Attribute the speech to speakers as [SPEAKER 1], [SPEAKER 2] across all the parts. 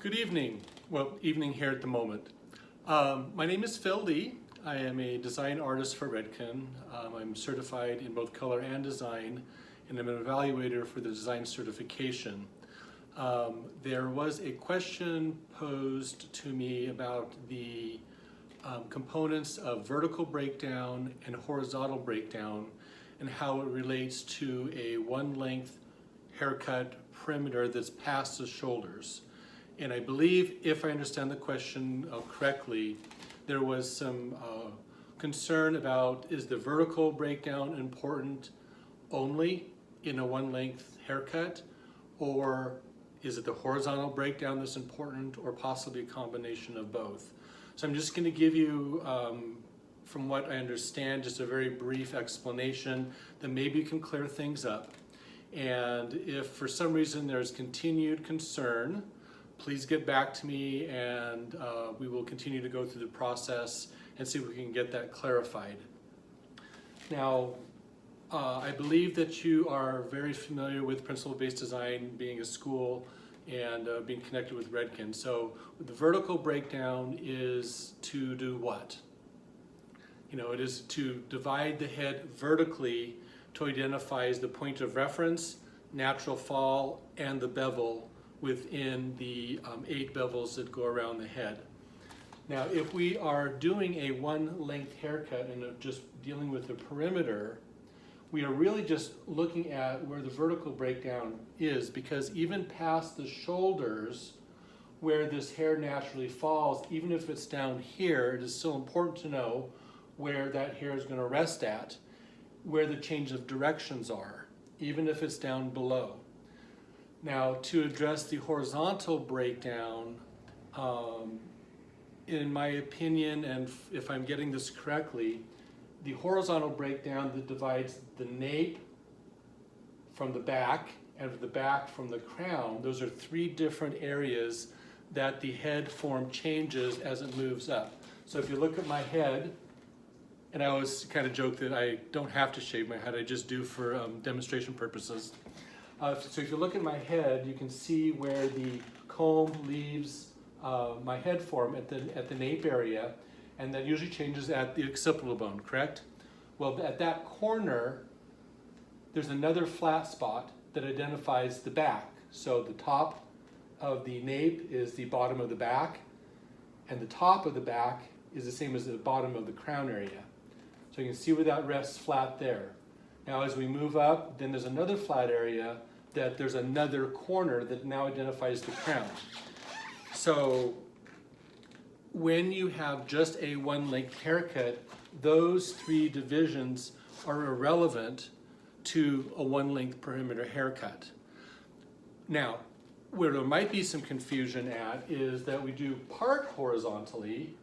[SPEAKER 1] Good evening. Well, evening here at the moment. My name is Phil Lee. I am a design artist for Redken. I'm certified in both color and design, and I'm an evaluator for the design certification. There was a question posed to me about the components of vertical breakdown and horizontal breakdown and how it relates to a one-length haircut perimeter that's past the shoulders. And I believe, if I understand the question correctly, there was some concern about, is the vertical breakdown important only in a one-length haircut, or is it the horizontal breakdown that's important, or possibly a combination of both? So I'm just going to give you, from what I understand, just a very brief explanation that maybe can clear things up. And if for some reason there's continued concern, please get back to me, and we will continue to go through the process and see if we can get that clarified. Now, I believe that you are very familiar with principle-based design, being a school and being connected with Redken. So the vertical breakdown is to do what? You know, it is to divide the head vertically to identify the point of reference, natural fall, and the bevel within the 8 bevels that go around the head. Now, if we are doing a one-length haircut and just dealing with the perimeter, we are really just looking at where the vertical breakdown is, because even past the shoulders, where this hair naturally falls, even if it's down here, it is still important to know where that hair is going to rest at, where the change of directions are, even if it's down below. Now, to address the horizontal breakdown, in my opinion, and if I'm getting this correctly, the horizontal breakdown that divides the nape from the back and the back from the crown, those are 3 different areas that the head form changes as it moves up. So if you look at my head, and I always kind of joke that I don't have to shave my head, I just do for demonstration purposes. So if you look at my head, you can see where the comb leaves my head form at the nape area, and that usually changes at the occipital bone, correct? Well, at that corner, there's another flat spot that identifies the back. So the top of the nape is the bottom of the back, and the top of the back is the same as the bottom of the crown area. So you can see where that rests flat there. Now as we move up, then there's another flat area that there's another corner that now identifies the crown. So when you have just a one-length haircut, those 3 divisions are irrelevant to a one-length perimeter haircut. Now, where there might be some confusion at is that we do part horizontally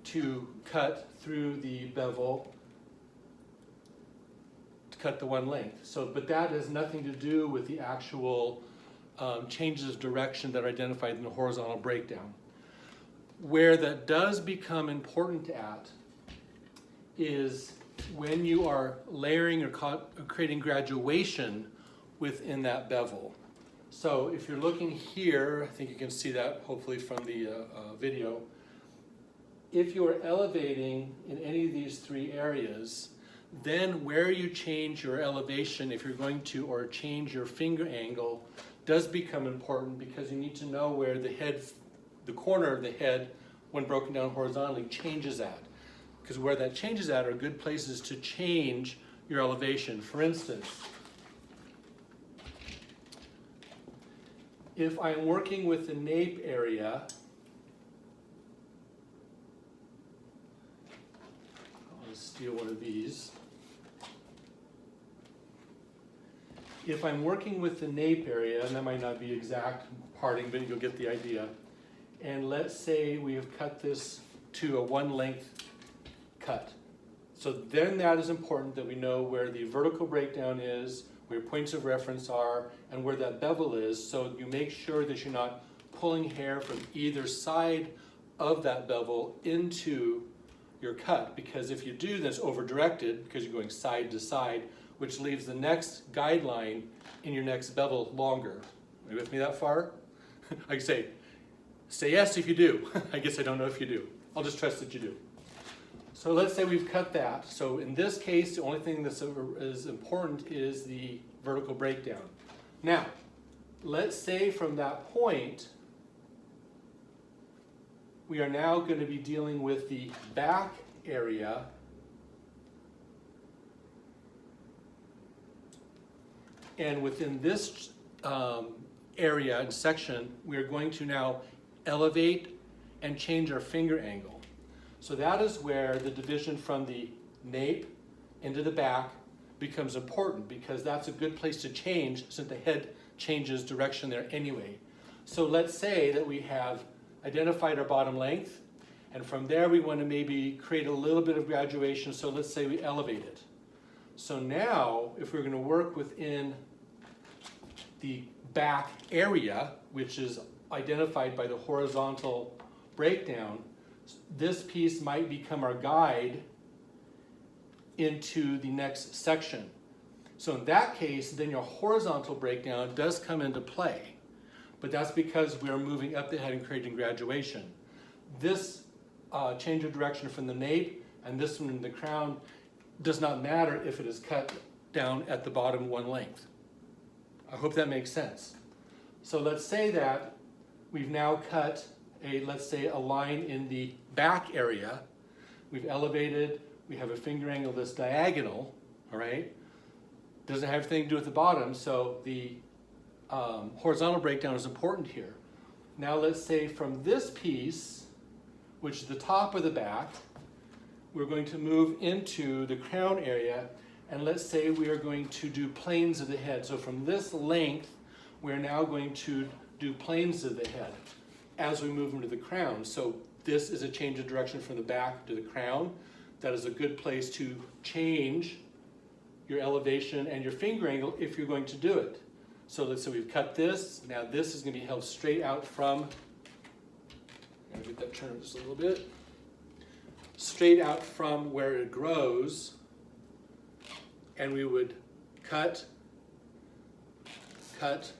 [SPEAKER 1] to cut through the bevel to cut the one length. So, but that has nothing to do with the actual changes of direction that are identified in the horizontal breakdown. Where that does become important at is when you are layering or creating graduation within that bevel. So if you're looking here, I think you can see that hopefully from the video. If you are elevating in any of these 3 areas, then where you change your elevation, if you're going to, or change your finger angle, does become important, because you need to know where the head, the corner of the head, when broken down horizontally, changes at. Because where that changes at are good places to change your elevation. For instance, if I'm working with the nape area, I'll steal one of these. If I'm working with the nape area, and that might not be exact parting, but you'll get the idea. And let's say we have cut this to a one-length cut. So then that is important that we know where the vertical breakdown is, where points of reference are, and where that bevel is, so you make sure that you're not pulling hair from either side of that bevel into your cut, because if you do, that's over-directed because you're going side to side, which leaves the next guideline in your next bevel longer. Are you with me that far? I can say yes if you do. I guess I don't know if you do. I'll just trust that you do. So let's say we've cut that. So in this case, the only thing that's is important is the vertical breakdown. Now, let's say from that point, we are now going to be dealing with the back area. And within this area and section, we are going to now elevate and change our finger angle. So that is where the division from the nape into the back becomes important, because that's a good place to change since the head changes direction there anyway. So let's say that we have identified our bottom length, and from there we want to maybe create a little bit of graduation. So let's say we elevate it. So now if we're going to work within the back area, which is identified by the horizontal breakdown, this piece might become our guide into the next section. So in that case, then your horizontal breakdown does come into play, but that's because we're moving up the head and creating graduation. This change of direction from the nape and this one in the crown does not matter if it is cut down at the bottom one length. I hope that makes sense. So let's say that we've now cut let's say a line in the back area. We've elevated, we have a finger angle that's diagonal, all right? Doesn't have anything to do with the bottom, so the horizontal breakdown is important here. Now let's say from this piece, which is the top of the back, we're going to move into the crown area, and let's say we are going to do planes of the head. So from this length, we're now going to do planes of the head as we move into the crown. So this is a change of direction from the back to the crown. That is a good place to change your elevation and your finger angle if you're going to do it. So let's say we've cut this. Now this is going to be held straight out from, I'm going to get that turned just a little bit, straight out from where it grows, and we would cut, cut,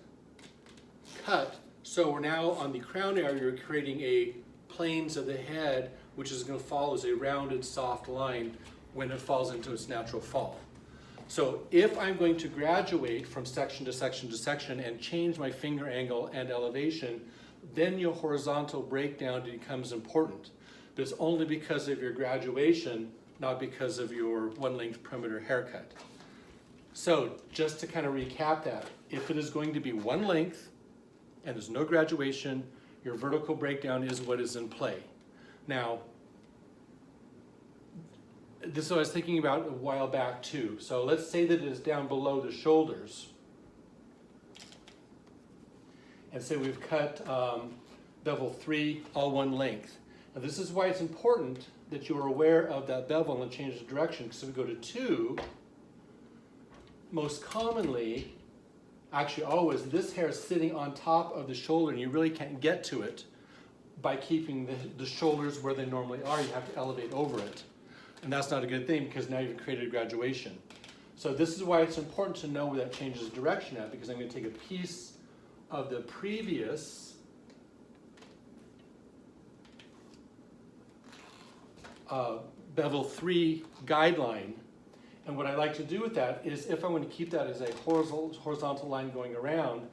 [SPEAKER 1] cut. So we're now on the crown area, we're creating a planes of the head, which is going to fall as a rounded soft line when it falls into its natural fall. So if I'm going to graduate from section to section to section and change my finger angle and elevation, then your horizontal breakdown becomes important. But it's only because of your graduation, not because of your one length perimeter haircut. So just to kind of recap that, if it is going to be one length and there's no graduation, your vertical breakdown is what is in play. Now, this is what I was thinking about a while back too. So let's say that it is down below the shoulders. And say we've cut bevel 3 all one length. Now this is why it's important that you are aware of that bevel and change the direction. Because if we go to 2, most commonly, actually always, this hair is sitting on top of the shoulder and you really can't get to it by keeping the shoulders where they normally are. You have to elevate over it. And that's not a good thing because now you've created graduation. So this is why it's important to know where that changes direction at, because I'm going to take a piece of the previous bevel 3 guideline. And what I like to do with that is, if I want to keep that as a horizontal line going around,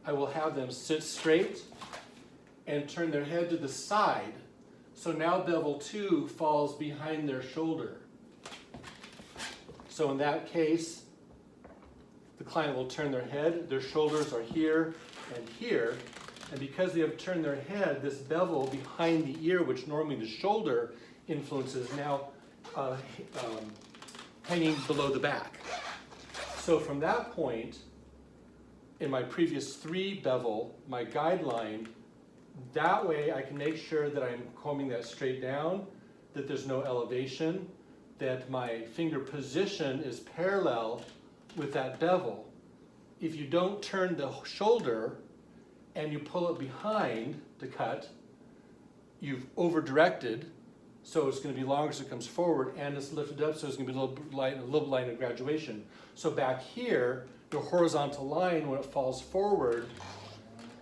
[SPEAKER 1] I will have them sit straight and turn their head to the side. So now bevel 2 falls behind their shoulder. So in that case, the client will turn their head, their shoulders are here and here, and because they have turned their head, this bevel behind the ear, which normally the shoulder influences, now hanging below the back. So from that point, in my previous 3 bevel, my guideline, that way I can make sure that I'm combing that straight down, that there's no elevation, that my finger position is parallel with that bevel. If you don't turn the shoulder and you pull it behind to cut, you've over-directed, so it's going to be longer as it comes forward, and it's lifted up, so it's going to be a little line of graduation. So back here, your horizontal line, when it falls forward,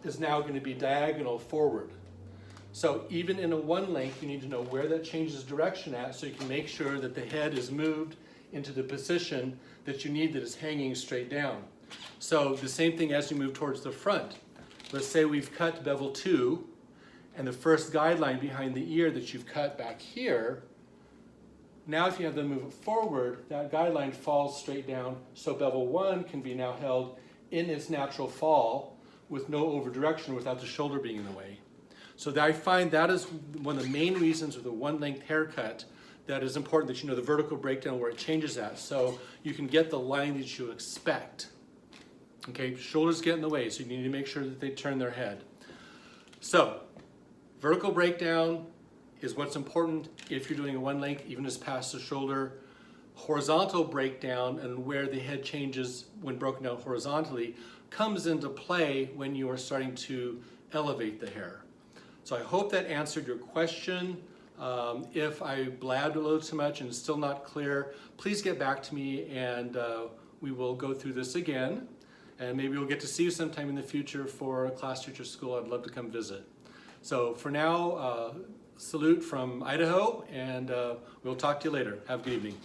[SPEAKER 1] is now going to be diagonal forward. So even in a one length, you need to know where that changes direction at so you can make sure that the head is moved into the position that you need that is hanging straight down. So the same thing as you move towards the front. Let's say we've cut bevel 2, and the first guideline behind the ear that you've cut back here, now if you have them move it forward, that guideline falls straight down, so bevel 1 can be now held in its natural fall with no over direction without the shoulder being in the way. So I find that is one of the main reasons with a one length haircut that is important that you know the vertical breakdown where it changes at, so you can get the line that you expect. Okay, shoulders get in the way, so you need to make sure that they turn their head. So, vertical breakdown is what's important if you're doing a one length, even as past the shoulder. Horizontal breakdown and where the head changes when broken down horizontally comes into play when you are starting to elevate the hair. So I hope that answered your question. If I blabbed a little too much and it's still not clear, please get back to me and we will go through this again. And maybe we'll get to see you sometime in the future for a class teacher school. I'd love to come visit. So for now, salute from Idaho, and we'll talk to you later. Have a good evening.